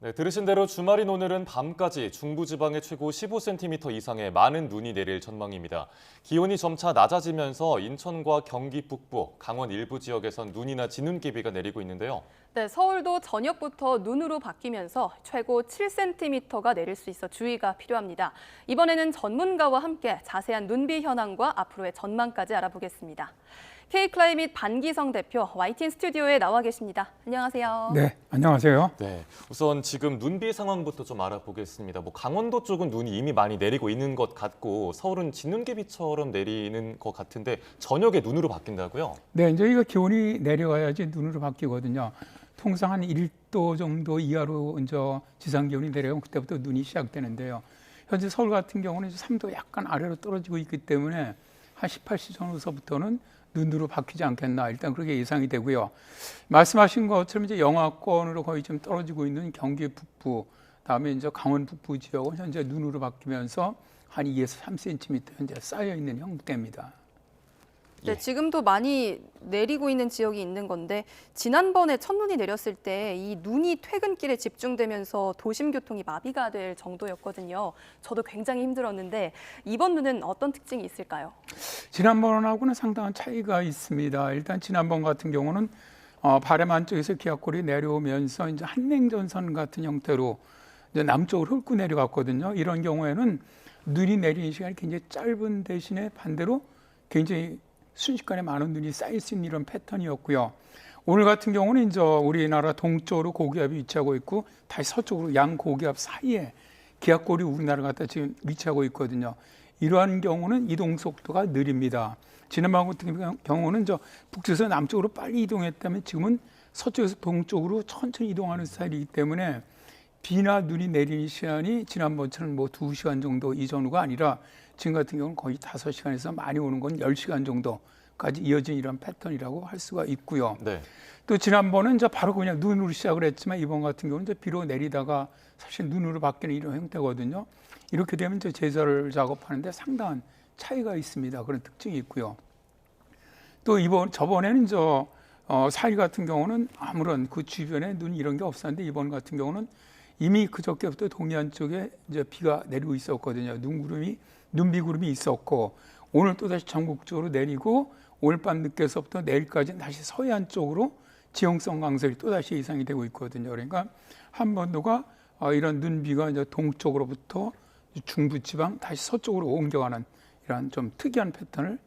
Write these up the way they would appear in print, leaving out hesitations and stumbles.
네, 들으신 대로 주말인 오늘은 밤까지 중부지방에 최고 15cm 이상의 많은 눈이 내릴 전망입니다. 기온이 점차 낮아지면서 인천과 경기 북부, 강원 일부 지역에선 눈이나 진눈깨비가 내리고 있는데요. 네, 서울도 저녁부터 눈으로 바뀌면서 최고 7cm가 내릴 수 있어 주의가 필요합니다. 이번에는 전문가와 함께 자세한 눈비 현황과 앞으로의 전망까지 알아보겠습니다. K클라이밋 반기성 대표 YTN 스튜디오에 나와 계십니다. 안녕하세요. 네, 안녕하세요. 네, 우선 지금 눈비 상황부터 좀 알아보겠습니다. 강원도 쪽은 눈이 이미 많이 내리고 있는 것 같고 서울은 진눈깨비처럼 내리는 것 같은데 저녁에 눈으로 바뀐다고요? 네, 이제 이거 기온이 내려가야지 눈으로 바뀌거든요. 통상 한 1도 정도 이하로 이제 지상 기온이 내려가면 그때부터 눈이 시작되는데요. 현재 서울 같은 경우는 3도 약간 아래로 떨어지고 있기 때문에 한 18시 전후서부터는 눈으로 바뀌지 않겠나 일단 그렇게 예상이 되고요. 말씀하신 것처럼 이제 영하권으로 거의 좀 떨어지고 있는 경기 북부, 다음에 이제 강원 북부 지역은 현재 눈으로 바뀌면서 한 2에서 3cm 현재 쌓여 있는 형태입니다. 네, 지금도 많이 내리고 있는 지역이 있는 건데 지난번에 첫눈이 내렸을 때 이 눈이 퇴근길에 집중되면서 도심 교통이 마비가 될 정도였거든요. 저도 굉장히 힘들었는데 이번 눈은 어떤 특징이 있을까요? 지난번하고는 상당한 차이가 있습니다. 일단 지난번 같은 경우는 바람 안쪽에서 기압골이 내려오면서 이제 한냉전선 같은 형태로 이제 남쪽으로 훑고 내려갔거든요. 이런 경우에는 눈이 내리는 시간이 굉장히 짧은 대신에 반대로 굉장히 순식간에 많은 눈이 쌓일 수 있는 이런 패턴이었고요. 오늘 같은 경우는 이제 우리나라 동쪽으로 고기압이 위치하고 있고 다시 서쪽으로 양 고기압 사이에 기압골이 우리나라 갖다 지금 위치하고 있거든요. 이러한 경우는 이동 속도가 느립니다. 지난번 같은 경우는 북쪽에서 남쪽으로 빨리 이동했다면 지금은 서쪽에서 동쪽으로 천천히 이동하는 스타일이기 때문에 비나 눈이 내리는 시간이 지난번처럼 2시간 정도 이전후가 아니라 지금 같은 경우는 거의 5시간에서 많이 오는 건 10시간 정도까지 이어진 이런 패턴이라고 할 수가 있고요. 네. 또 지난번은 바로 그냥 눈으로 시작을 했지만 이번 같은 경우는 비로 내리다가 사실 눈으로 바뀌는 이런 형태거든요. 이렇게 되면 제설 작업하는데 상당한 차이가 있습니다. 그런 특징이 있고요. 또 저번에는 4일 같은 경우는 아무런 그 주변에 눈 이런 게 없었는데 이번 같은 경우는 이미 그저께부터 동해안 쪽에 이제 비가 내리고 있었거든요. 눈비구름이 있었고 오늘 또 다시 전국적으로 내리고 오늘 밤 늦게서부터 내일까지는 다시 서해안 쪽으로 지형성 강설이 또 다시 예상이 되고 있거든요. 그러니까 한반도가 이런 눈비가 이제 동쪽으로부터 중부지방 다시 서쪽으로 옮겨가는 이런 좀 특이한 패턴을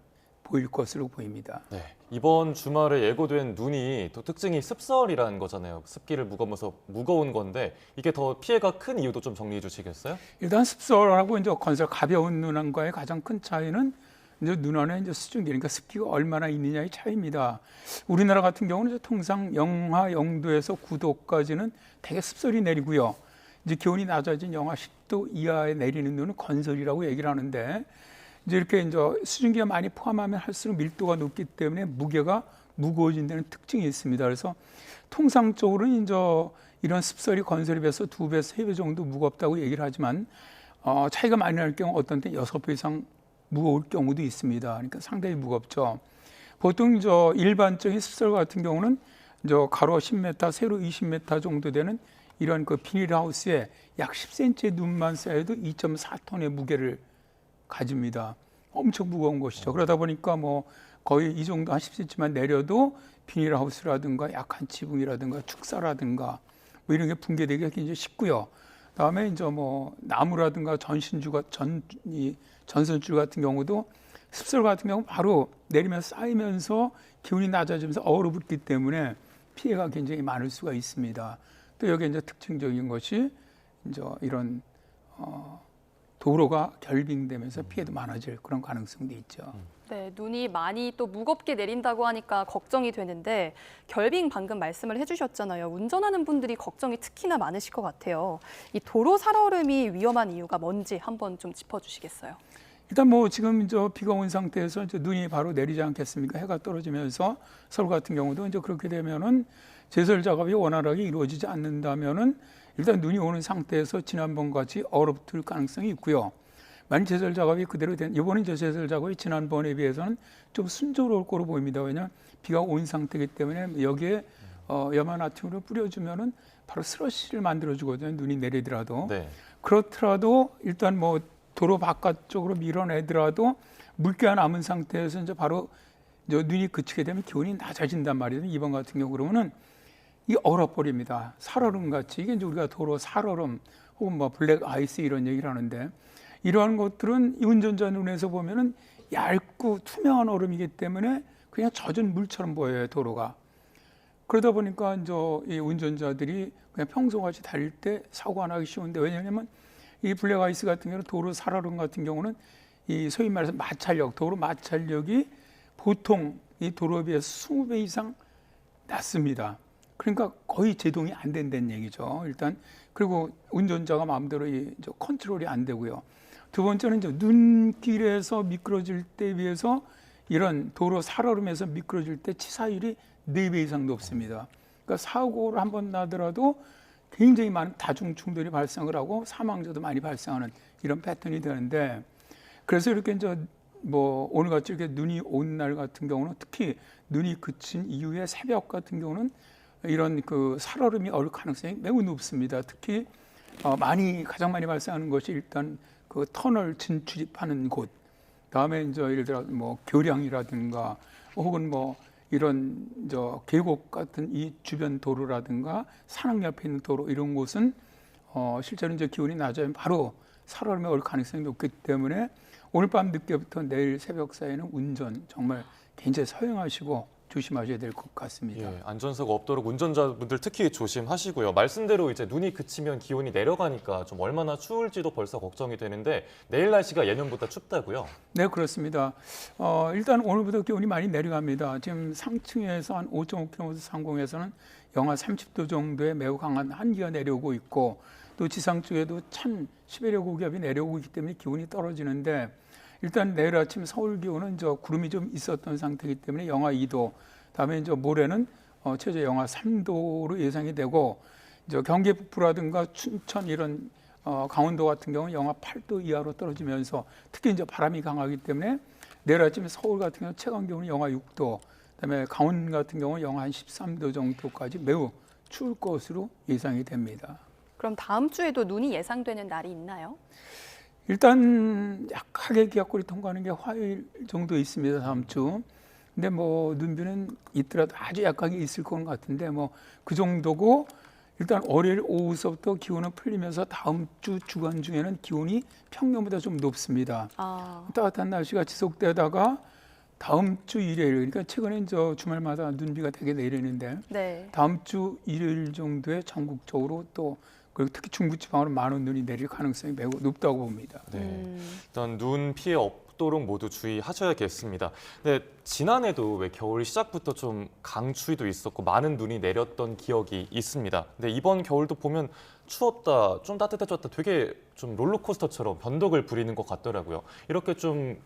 보일 것으로 보입니다. 네, 이번 주말에 예고된 눈이 또 특징이 습설이라는 거잖아요. 습기를 무거워서 무거운 건데 이게 더 피해가 큰 이유도 좀 정리해 주시겠어요? 일단 습설하고 이제 건설 가벼운 눈안과의 가장 큰 차이는 이제 눈 안에 이제 수증기, 그러니까 습기가 얼마나 있느냐의 차이입니다. 우리나라 같은 경우는 통상 영하 0도에서 9도까지는 되게 습설이 내리고요. 이제 기온이 낮아진 영하 10도 이하에 내리는 눈은 건설이라고 얘기를 하는데 이제 이렇게 이제 수증기가 많이 포함하면 할수록 밀도가 높기 때문에 무게가 무거워진다는 특징이 있습니다. 그래서 통상적으로는 이제 이런 습설이 건설에 비해서 2배, 3배 정도 무겁다고 얘기를 하지만 차이가 많이 날 경우 어떤 때 6배 이상 무거울 경우도 있습니다. 그러니까 상당히 무겁죠. 보통 이제 일반적인 습설 같은 경우는 이제 가로 10m, 세로 20m 정도 되는 이런 그 비닐하우스에 약 10cm의 눈만 쌓여도 2.4톤의 무게를 가집니다. 엄청 무거운 것이죠. 그러다 보니까 거의 이 정도 한 10cm만 내려도 비닐하우스라든가 약한 지붕이라든가 축사라든가 이런 게 붕괴되기가 굉장히 쉽고요. 다음에 이제 나무라든가 전선줄 같은 경우도 습설 같은 경우 바로 내리면서 쌓이면서 기온이 낮아지면서 얼어붙기 때문에 피해가 굉장히 많을 수가 있습니다. 또 여기 이제 특징적인 것이 이제 이런 도로가 결빙되면서 피해도 많아질 그런 가능성도 있죠. 네, 눈이 많이 또 무겁게 내린다고 하니까 걱정이 되는데 결빙 방금 말씀을 해주셨잖아요. 운전하는 분들이 걱정이 특히나 많으실 것 같아요. 이 도로 살얼음이 위험한 이유가 뭔지 한번 좀 짚어주시겠어요? 일단 지금 이제 비가 온 상태에서 이제 눈이 바로 내리지 않겠습니까? 해가 떨어지면서 서울 같은 경우도 이제 그렇게 되면은 제설 작업이 원활하게 이루어지지 않는다면은 일단 눈이 오는 상태에서 지난번 같이 얼어붙을 가능성이 있고요. 만약 제설 작업이 그대로 이번에 제설 작업이 지난번에 비해서는 좀 순조로울 거로 보입니다. 왜냐하면 비가 온 상태이기 때문에 여기에 염화나트륨을 뿌려주면은 바로 슬러시를 만들어주거든요. 눈이 내리더라도. 네. 그렇더라도 일단 뭐 도로 바깥쪽으로 밀어내더라도 물기가 남은 상태에서 이제 바로 이제 눈이 그치게 되면 기온이 낮아진단 말이에요. 이번 같은 경우 그러면은 이 얼어버립니다. 살얼음 같이 이게 이제 우리가 도로 살얼음 혹은 뭐 블랙 아이스 이런 얘기를 하는데 이러한 것들은 이 운전자 눈에서 보면은 얇고 투명한 얼음이기 때문에 그냥 젖은 물처럼 보여요, 도로가. 그러다 보니까 이제 이 운전자들이 그냥 평소같이 달릴 때 사고가 나기 쉬운데 왜냐하면 이 블랙 아이스 같은 경우는 도로 살얼음 같은 경우는 이 소위 말해서 마찰력, 도로 마찰력이 보통 이 도로에 비해서 20배 이상 낮습니다. 그러니까 거의 제동이 안 된다는 얘기죠. 일단 그리고 운전자가 마음대로 이제 컨트롤이 안 되고요. 두 번째는 이제 눈길에서 미끄러질 때 비해서 이런 도로 살얼음에서 미끄러질 때 치사율이 4배 이상 높습니다. 그러니까 사고를 한번 나더라도 굉장히 많은 다중 충돌이 발생을 하고 사망자도 많이 발생하는 이런 패턴이 되는데 그래서 이렇게 이제 뭐 오늘같이 이렇게 눈이 온 날 같은 경우는 특히 눈이 그친 이후에 새벽 같은 경우는 이런 그 살얼음이 얼 가능성이 매우 높습니다. 특히 가장 많이 발생하는 것이 일단 그 터널 진출입하는 곳, 다음에 이제 예를 들어 뭐 교량이라든가 혹은 뭐 이런 계곡 같은 이 주변 도로라든가 산악 옆에 있는 도로 이런 곳은 실제로 이제 기온이 낮아지면 바로 살얼음에 올 가능성이 높기 때문에 오늘 밤 늦게부터 내일 새벽 사이에는 운전 정말 굉장히 서행하시고 조심하셔야 될 것 같습니다. 예, 안전사고 없도록 운전자분들 특히 조심하시고요. 말씀대로 이제 눈이 그치면 기온이 내려가니까 좀 얼마나 추울지도 벌써 걱정이 되는데 내일 날씨가 예년보다 춥다고요? 네, 그렇습니다. 일단 오늘부터 기온이 많이 내려갑니다. 지금 상층에서 한 5.5km 상공에서는 영하 30도 정도의 매우 강한 한기가 내려오고 있고 또 지상 쪽에도 1000여 고기압이 내려오고 있기 때문에 기온이 떨어지는데 일단 내일 아침 서울 기온은 구름이 좀 있었던 상태이기 때문에 영하 2도, 다음에 이제 모레는 최저 영하 3도로 예상이 되고 경기 북부라든가 춘천 이런 강원도 같은 경우는 영하 8도 이하로 떨어지면서 특히 이제 바람이 강하기 때문에 내일 아침 서울 같은 경우 최강 기온은 영하 6도, 그다음에 강원 같은 경우는 영하 13도 정도까지 매우 추울 것으로 예상이 됩니다. 그럼 다음 주에도 눈이 예상되는 날이 있나요? 일단 약하게 기압골이 통과하는 게 화요일 정도 있습니다. 다음 주. 근데 뭐 눈비는 있더라도 아주 약하게 있을 것 같은데 뭐 그 정도고 일단 월요일 오후서부터 기온은 풀리면서 다음 주 주간 중에는 기온이 평년보다 좀 높습니다. 따뜻한 날씨가 지속되다가 다음 주 일요일, 그러니까 최근에 주말마다 눈비가 되게 내리는데 네. 다음 주 일요일 정도에 전국적으로 또 그리고 특히 중부지방으로 많은 눈이 내릴 가능성이 매우 높다고 봅니다. 네, 일단 눈 피해 없도록 모두 주의하셔야겠습니다. 네, 지난해도 왜 겨울 시작부터 좀 강추위도 있었고 많은 눈이 내렸던 기억이 있습니다. 근데 이번 겨울도 보면 추웠다, 좀 따뜻해졌다 되게 좀 롤러코스터처럼 변덕을 부리는 것 같더라고요. 이렇게 좀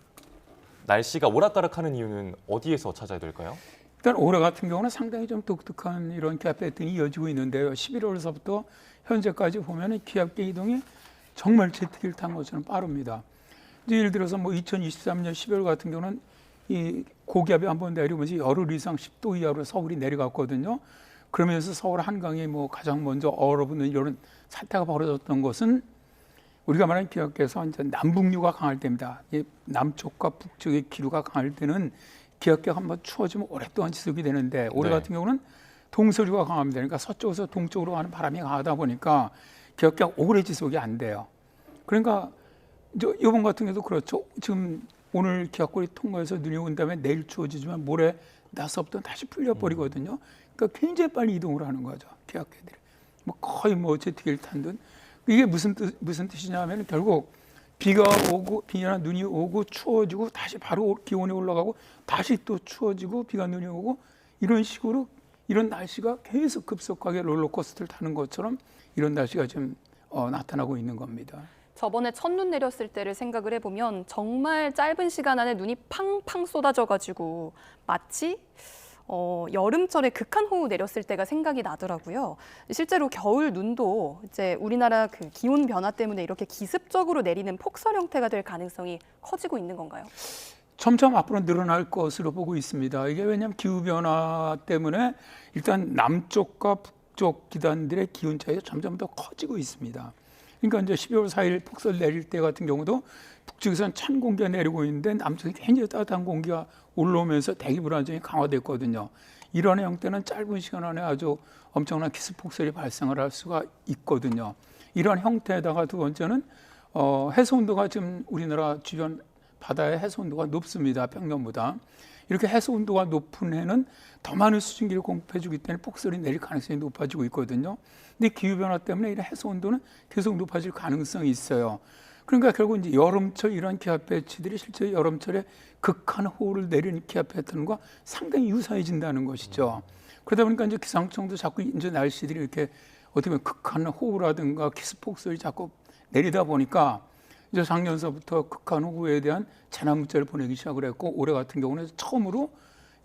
날씨가 오락가락하는 이유는 어디에서 찾아야 될까요? 일단 올해 같은 경우는 상당히 좀 독특한 이런 기압 패턴이 이어지고 있는데요. 11월서부터 현재까지 보면은 기압계 이동이 정말 제트기를 탄 것처럼 빠릅니다. 이제 예를 들어서 뭐 2023년 12월 같은 경우는 이 고기압이 한번 내려오면서 열흘 이상 10도 이하로 서울이 내려갔거든요. 그러면서 서울 한강이 뭐 가장 먼저 얼어붙는 이런 사태가 벌어졌던 것은 우리가 말하는 기압계에서 이제 남북류가 강할 때입니다. 이 남쪽과 북쪽의 기류가 강할 때는 기압계가 한번 추워지면 오랫동안 지속이 되는데 올해 네. 같은 경우는 동서류가 강합니다. 그러니까 서쪽에서 동쪽으로 가는 바람이 강하다 보니까 기압계가 오래 지속이 안 돼요. 그러니까 이번 같은 경우도 그렇죠. 지금 오늘 기압골이 통과해서 눈이 온 다음에 내일 추워지지만 모레 낮서부터 다시 풀려버리거든요. 그러니까 굉장히 빨리 이동을 하는 거죠. 기압계들이. 뭐 거의 뭐 제트기를 탄 듯. 이게 무슨 뜻이냐면 결국 비나 눈이 오고 추워지고 다시 바로 기온이 올라가고 다시 또 추워지고 비가 눈이 오고 이런 식으로 이런 날씨가 계속 급속하게 롤러코스터를 타는 것처럼 이런 날씨가 지금 나타나고 있는 겁니다. 저번에 첫눈 내렸을 때를 생각을 해보면 정말 짧은 시간 안에 눈이 팡팡 쏟아져가지고 마치 여름철에 극한호우 내렸을 때가 생각이 나더라고요. 실제로 겨울 눈도 이제 우리나라 그 기온 변화 때문에 이렇게 기습적으로 내리는 폭설 형태가 될 가능성이 커지고 있는 건가요? 점점 앞으로 늘어날 것으로 보고 있습니다. 이게 왜냐하면 기후변화 때문에 일단 남쪽과 북쪽 기단들의 기온 차이가 점점 더 커지고 있습니다. 그러니까 이제 12월 4일 폭설 내릴 때 같은 경우도 북쪽에서는 찬 공기가 내리고 있는데 남쪽에 굉장히 따뜻한 공기가 올라오면서 대기 불안정이 강화됐거든요. 이런 형태는 짧은 시간 안에 아주 엄청난 기습 폭설이 발생을 할 수가 있거든요. 이런 형태에다가 두 번째는 해수 온도가 지금 우리나라 주변 바다의 해수 온도가 높습니다. 평년보다. 이렇게 해수 온도가 높은 해는 더 많은 수증기를 공급해주기 때문에 폭설이 내릴 가능성이 높아지고 있거든요. 근데 기후변화 때문에 이런 해수 온도는 계속 높아질 가능성이 있어요. 그러니까 결국 이제 여름철 이런 기압 배치들이 실제 여름철에 극한 호우를 내리는 기압 패턴과 상당히 유사해진다는 것이죠. 그러다 보니까 이제 기상청도 자꾸 이제 날씨들이 이렇게 어떻게 보면 극한 호우라든가 기습 폭설이 자꾸 내리다 보니까 이제 작년서부터 극한 호우에 대한 재난 문자를 보내기 시작을 했고 올해 같은 경우는 처음으로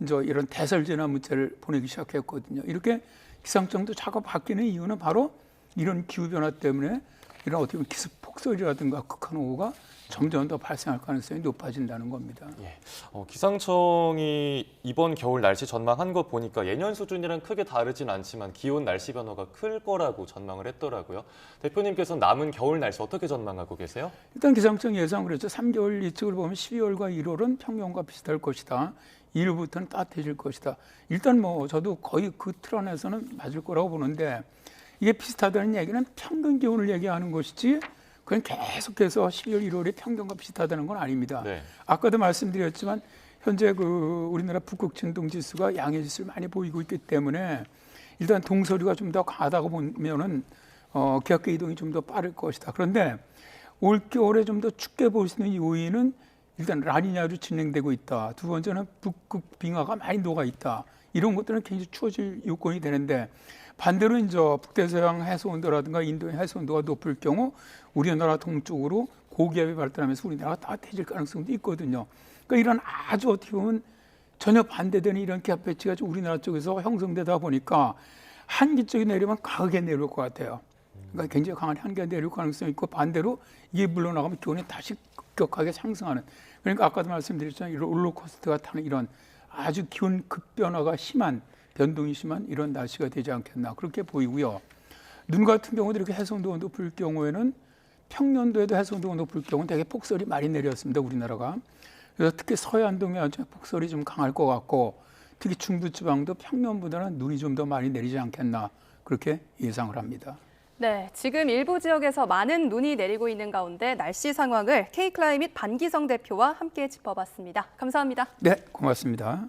이제 이런 대설 재난 문자를 보내기 시작했거든요. 이렇게 기상청도 자꾸 바뀌는 이유는 바로 이런 기후 변화 때문에 이런 어떻게 보면 기습 폭설이라든가 극한 호우가 점점 더 발생할 가능성이 높아진다는 겁니다. 예. 기상청이 이번 겨울 날씨 전망한 거 보니까 예년 수준이랑 크게 다르진 않지만 기온 날씨 변화가 클 거라고 전망을 했더라고요. 대표님께서는 남은 겨울 날씨 어떻게 전망하고 계세요? 일단 기상청 예상을 했죠. 3개월 예측을 보면 12월과 1월은 평년과 비슷할 것이다. 2월부터는 따뜻해질 것이다. 일단 저도 거의 그 틀 안에서는 맞을 거라고 보는데 이게 비슷하다는 얘기는 평균 기온을 얘기하는 것이지 그건 계속해서 12월, 1월이 평균과 비슷하다는 건 아닙니다. 네. 아까도 말씀드렸지만 현재 우리나라 북극 진동 지수가 양의 지수를 많이 보이고 있기 때문에 일단 동서류가 좀 더 강하다고 보면은 기압계 이동이 좀 더 빠를 것이다. 그런데 올 겨울에 좀 더 춥게 볼 수 있는 요인은 일단 라니냐로 진행되고 있다. 두 번째는 북극 빙하가 많이 녹아 있다. 이런 것들은 굉장히 추워질 요건이 되는데 반대로 이제 북대서양 해수 온도라든가 인도의 해수 온도가 높을 경우 우리나라 동쪽으로 고기압이 발달하면서 우리나라가 따뜻해질 가능성도 있거든요. 그러니까 이런 아주 어떻게 보면 전혀 반대되는 이런 기압 배치가 우리나라 쪽에서 형성되다 보니까 한기 쪽이 내리면 강하게 내려올 것 같아요. 그러니까 굉장히 강한 한기가 내려올 가능성이 있고 반대로 이게 물러나가면 기온이 다시 급격하게 상승하는. 그러니까 아까도 말씀드렸지만 이런 롤러코스터가 타는 이런 아주 기온 급변화가 심한 변동이 심한 이런 날씨가 되지 않겠나 그렇게 보이고요. 눈 같은 경우도 이렇게 해수온도가 높을 경우에는 평년도에도 해수온도가 높을 경우는 되게 폭설이 많이 내렸습니다. 우리나라가. 그래서 특히 서해안동에 아주 폭설이 좀 강할 것 같고 특히 중부지방도 평년보다는 눈이 좀 더 많이 내리지 않겠나 그렇게 예상을 합니다. 네, 지금 일부 지역에서 많은 눈이 내리고 있는 가운데 날씨 상황을 K클라이밋 반기성 대표와 함께 짚어봤습니다. 감사합니다. 네, 고맙습니다.